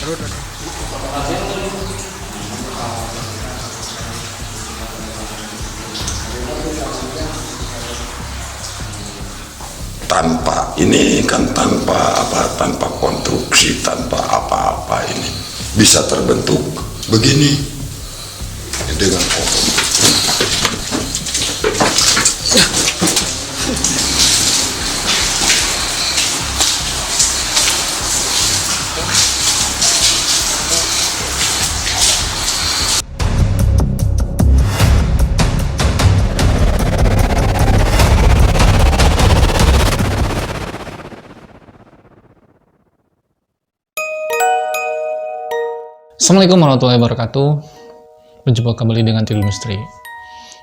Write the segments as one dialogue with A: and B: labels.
A: Tanpa ini kan tanpa konstruksi, tanpa apa-apa ini bisa terbentuk begini dengan kokoh.
B: Assalamualaikum warahmatullahi wabarakatuh. Berjumpa kembali dengan Tidul Misteri.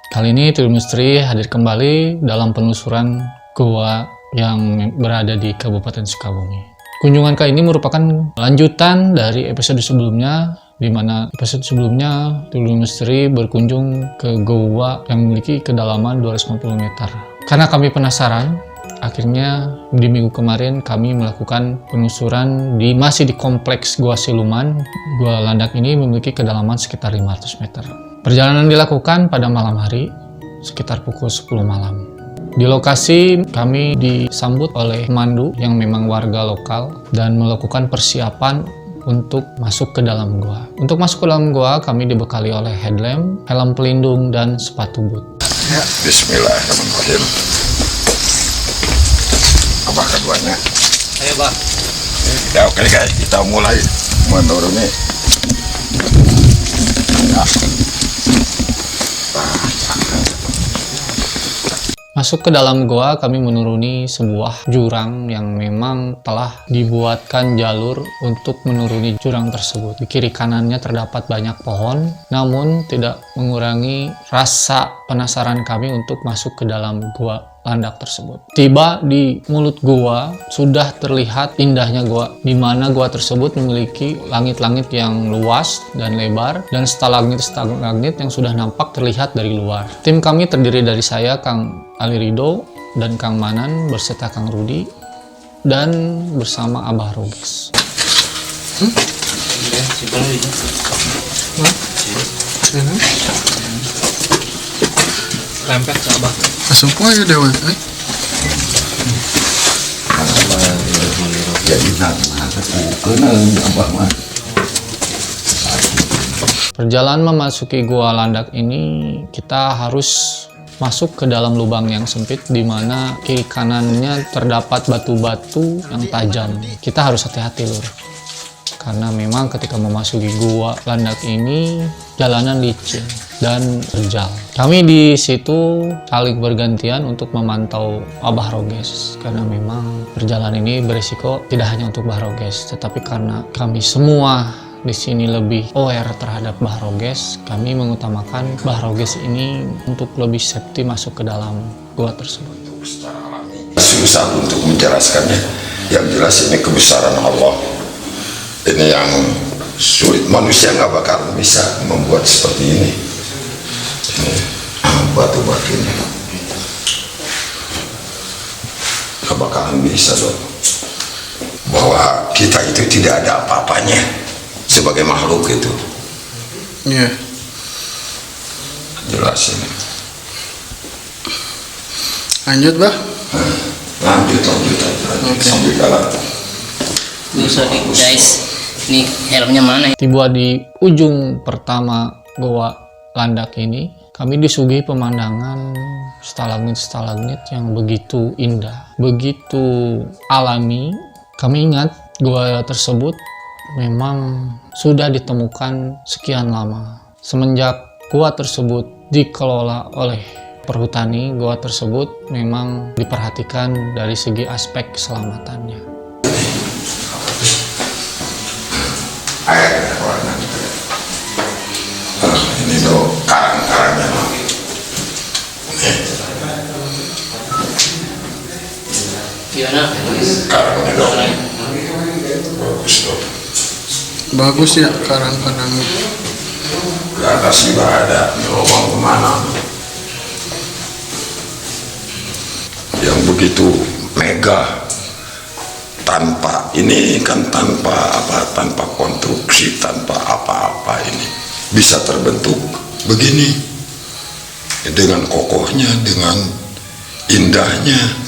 B: Kali ini Tidul Misteri hadir kembali dalam penelusuran gua yang berada di Kabupaten Sukabumi. Kunjungan kali ini merupakan lanjutan dari episode sebelumnya, di mana episode sebelumnya Tidul Misteri berkunjung ke gua yang memiliki kedalaman 250 meter. Karena kami penasaran, akhirnya di minggu kemarin kami melakukan penelusuran masih di kompleks Gua Siluman. Gua Landak ini memiliki kedalaman sekitar 500 meter. Perjalanan dilakukan pada malam hari sekitar pukul 10 malam. Di lokasi kami disambut oleh pemandu yang memang warga lokal dan melakukan persiapan untuk masuk ke dalam gua. Untuk masuk ke dalam gua kami dibekali oleh headlamp, helm pelindung, dan sepatu boot.
A: Ya, bismillahirrahmanirrahim. Apa keduanya?
B: Ayo, Bang.
A: Ya, oke guys, kita mulai menuruni. Ya.
B: Masuk ke dalam gua, kami menuruni sebuah jurang yang memang telah dibuatkan jalur untuk menuruni jurang tersebut. Di kiri kanannya terdapat banyak pohon, namun tidak mengurangi rasa penasaran kami untuk masuk ke dalam gua Landak tersebut. Tiba di mulut gua, sudah terlihat indahnya gua, di mana gua tersebut memiliki langit-langit yang luas dan lebar, dan stalagmit-stalagmit yang sudah nampak terlihat dari luar. Tim kami terdiri dari saya, Kang Ali Rido, dan Kang Manan berserta Kang Rudi, dan bersama Abah Roges. Lempet ke Abah.
C: Langsung aja dewa.
B: Perjalanan memasuki Gua Landak ini kita harus masuk ke dalam lubang yang sempit, di mana kiri kanannya terdapat batu-batu yang tajam. Kita harus hati-hati, Lur, karena memang ketika memasuki Gua Landak ini jalanan licin dan terjal. Kami di situ saling bergantian untuk memantau Abah Roges, karena memang perjalanan ini berisiko tidak hanya untuk Bah Roges, tetapi karena kami semua di sini lebih aware terhadap Bah Roges, kami mengutamakan Bah Roges ini untuk lebih safety masuk ke dalam gua tersebut.
A: Susah untuk menjelaskannya. Yang jelas ini kebesaran Allah. Ini yang sulit, manusia nggak bakal bisa membuat seperti ini. Batu-batu ini nggak bakalan bisa dong. Bahwa kita itu tidak ada apa-apanya sebagai makhluk itu.
C: Iya.
A: Jelas ini.
C: Lanjut, Bah.
A: Lanjut aja. Sambil jalan.
D: Sorry guys, ini helmnya mana?
B: Tiba di ujung pertama Gua Landak ini, kami disuguhi pemandangan stalagmit-stalagmit yang begitu indah, begitu alami. Kami ingat gua tersebut memang sudah ditemukan sekian lama. Semenjak gua tersebut dikelola oleh perhutani, gua tersebut memang diperhatikan dari segi aspek keselamatannya.
A: Air warna. Ini tuh karang-karangnya.
D: Gimana?
A: Karangnya dong. Bagus dong.
C: Bagus ya karang-karang.
A: Di atas juga ada lubang kemana. Yang begitu megah, tanpa ini kan tanpa konstruksi, tanpa apa-apa ini bisa terbentuk begini dengan kokohnya, dengan indahnya.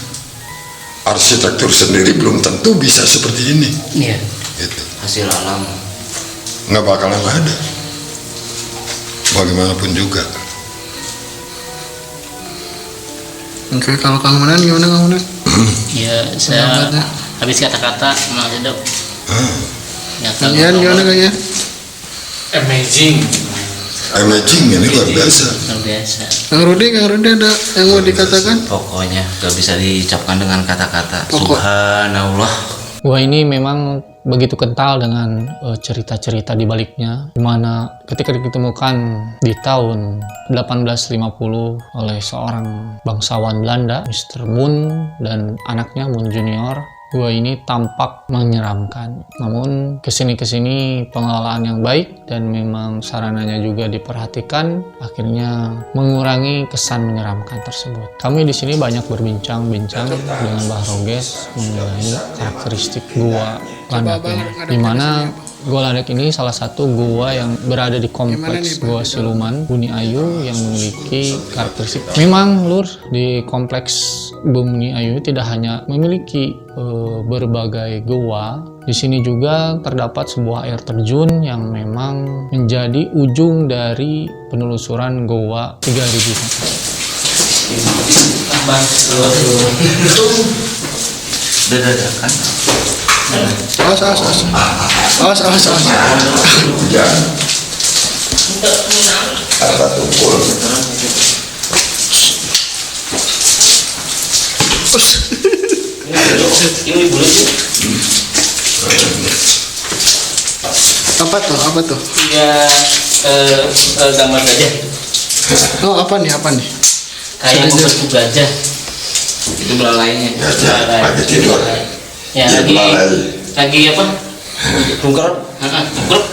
A: Arsitektur sendiri belum tentu bisa seperti ini.
D: Iya.
A: Gitu.
D: Hasil alam.
A: Nggak bakalan ada bagaimanapun juga.
C: Oke, kalau Kang Manan gimana Kang Manan?
D: Ya, saya
C: Pendapatnya?
D: habis kata-kata Mas Dok. Ya,
C: Kang Ian gimana Kang Ian?
A: Amazing, ini luar biasa.
D: Luar biasa.
C: Kang Rudi ada yang mau dikatakan?
E: Pokoknya gak bisa diucapkan dengan kata-kata.
C: Pokok.
E: Subhanallah.
B: Gua ini memang begitu kental dengan cerita-cerita di baliknya, dimana ketika ditemukan di tahun 1850 oleh seorang bangsawan Belanda, Mr. Moon, dan anaknya Moon Junior, gua ini tampak menyeramkan. Namun kesini pengelolaan yang baik dan memang sarananya juga diperhatikan, akhirnya mengurangi kesan menyeramkan tersebut. Kami di sini banyak berbincang-bincang dengan Mbah Roges mengenai karakteristik gua Landak ini, dimana Gua Landak ini salah satu gua yang berada di kompleks Gua Siluman Bumi Ayu yang memiliki karakteristik. Memang Lur, di kompleks Bumi Ayu tidak hanya memiliki berbagai gua, di sini juga terdapat sebuah air terjun yang memang menjadi ujung dari penelusuran Goa 3000 meter.
E: Dadakan.
C: Awas.
A: Hujan, ada tumpul.
D: Ini boleh sih.
C: Apa tuh?
D: Ya, gambar gajah.
C: Oh, apa nih?
D: Kayak membentuk gajah. Itu belalainya.
A: Gajah lagi tidur.
D: Ya,
A: Dia belalai.
D: lagi apa? Tungkrep. Tungkrep.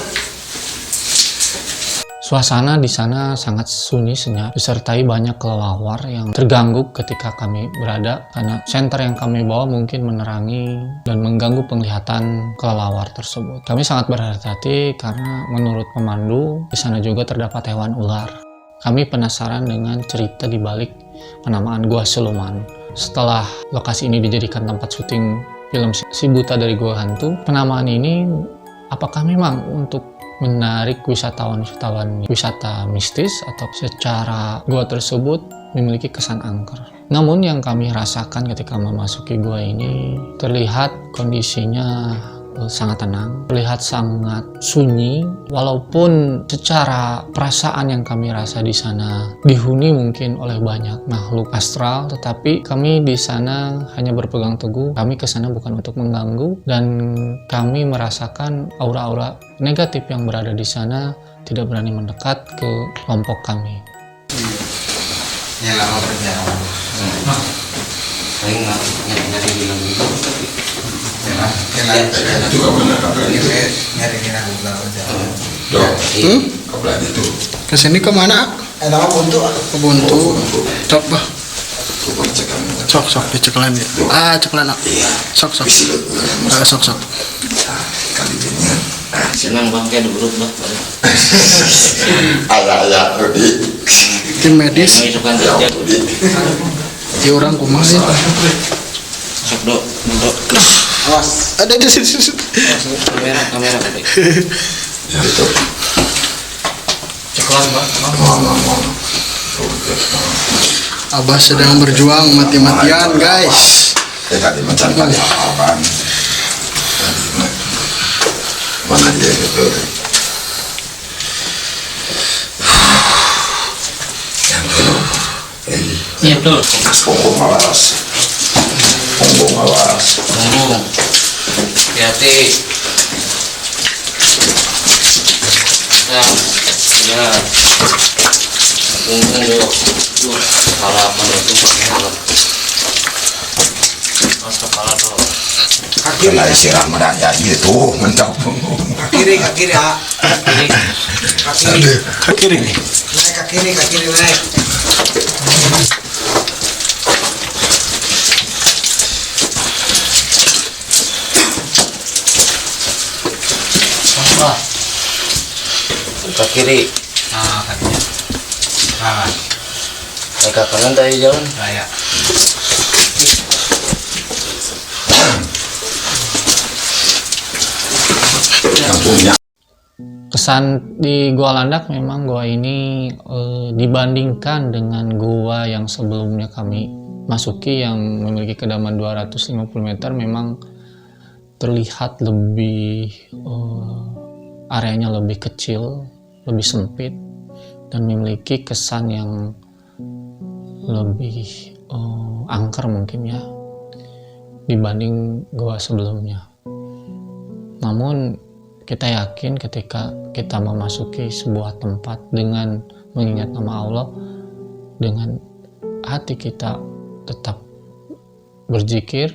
B: Suasana di sana sangat sunyi senyap, disertai banyak kelelawar yang terganggu ketika kami berada karena senter yang kami bawa mungkin menerangi dan mengganggu penglihatan kelelawar tersebut. Kami sangat berhati-hati karena menurut pemandu di sana juga terdapat hewan ular. Kami penasaran dengan cerita di balik penamaan Gua Siluman. Setelah lokasi ini dijadikan tempat syuting film Si Buta dari Gua Hantu, penamaan ini apakah memang untuk menarik wisatawan wisata mistis atau secara gua tersebut memiliki kesan angker. Namun yang kami rasakan ketika memasuki gua ini terlihat kondisinya sangat tenang, terlihat sangat sunyi, walaupun secara perasaan yang kami rasa di sana dihuni mungkin oleh banyak makhluk astral, tetapi kami di sana hanya berpegang teguh. Kami ke sana bukan untuk mengganggu, dan kami merasakan aura-aura negatif yang berada di sana tidak berani mendekat ke kelompok kami.
E: Ya lama perjalanan. Paling nyari bilang gitu.
A: Itu kamu nak kabelan itu.
E: Nyari aja.
A: Dok, kabelan itu.
C: Kesini kemana?
E: Nama buntu.
C: Ke Buntu. Cok bah.
A: Coba cekan.
C: Sok diceklan ya. Ceklan.
A: Iya.
C: Sok.
A: Bisilut.
C: Sok.
A: Kali ini.
D: Senang bang kayak diurut bang.
A: Ayah, Rudi.
C: Tim medis.
D: Ini itu kan
A: Ya,
D: kerja.
A: Rudi.
C: Di orang kumaha ya.
D: Sok dok.
C: Awas. Ada di sini.
D: Kamera tadi.
A: Ya itu.
D: Ceklan bang.
A: Ngomong.
C: Abah sedang berjuang mati-matian guys.
A: Tadi macam tadi apa-apaan. Mana dia itu? Yang itu.
D: Iya betul.
A: Punggung awas.
D: Tunggu. Hati-hati. Ya. Punggung dok. Kepala mana itu pakai helm. Mas kepala dok.
A: Kena siram meraya gitu, mentok punggung.
E: Kiri ah.
C: Kaki kiri.
E: Naik kiri naik.
D: Wah,
F: Kaki kiri.
E: Ah, kaki. Ah,
F: Kaki kanan tayo jalan.
E: saya.
A: Yang punya
B: Kesan di Gua Landak memang gua ini dibandingkan dengan gua yang sebelumnya kami masuki yang memiliki kedalaman 250 meter memang terlihat lebih areanya lebih kecil, lebih sempit dan memiliki kesan yang lebih angker mungkin ya dibanding gua sebelumnya. Namun kita yakin ketika kita memasuki sebuah tempat dengan mengingat nama Allah, dengan hati kita tetap berzikir,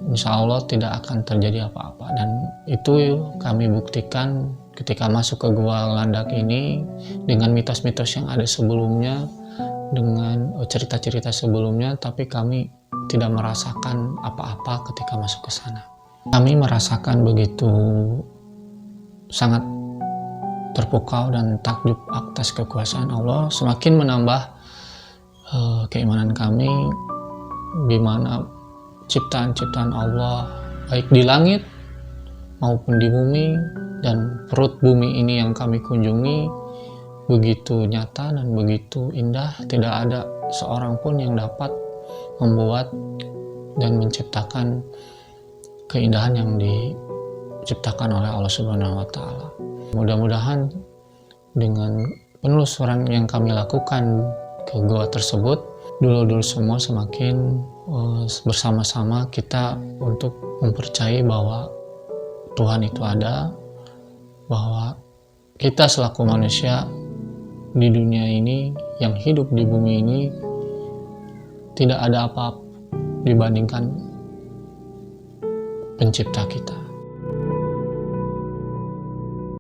B: insya Allah tidak akan terjadi apa-apa. Dan itu kami buktikan ketika masuk ke Gua Landak ini dengan mitos-mitos yang ada sebelumnya, dengan cerita-cerita sebelumnya, tapi kami tidak merasakan apa-apa ketika masuk ke sana. Kami merasakan begitu sangat terpukau dan takjub atas kekuasaan Allah, semakin menambah keimanan kami gimana ciptaan-ciptaan Allah baik di langit maupun di bumi, dan perut bumi ini yang kami kunjungi begitu nyata dan begitu indah. Tidak ada seorang pun yang dapat membuat dan menciptakan keindahan yang diciptakan oleh Allah Subhanahu wa Ta'ala. Mudah-mudahan dengan penelusuran yang kami lakukan ke gua tersebut, dulur-dulur semua semakin bersama-sama kita untuk mempercayai bahwa Tuhan itu ada, bahwa kita selaku manusia di dunia ini yang hidup di bumi ini tidak ada apa-apa dibandingkan pencipta kita.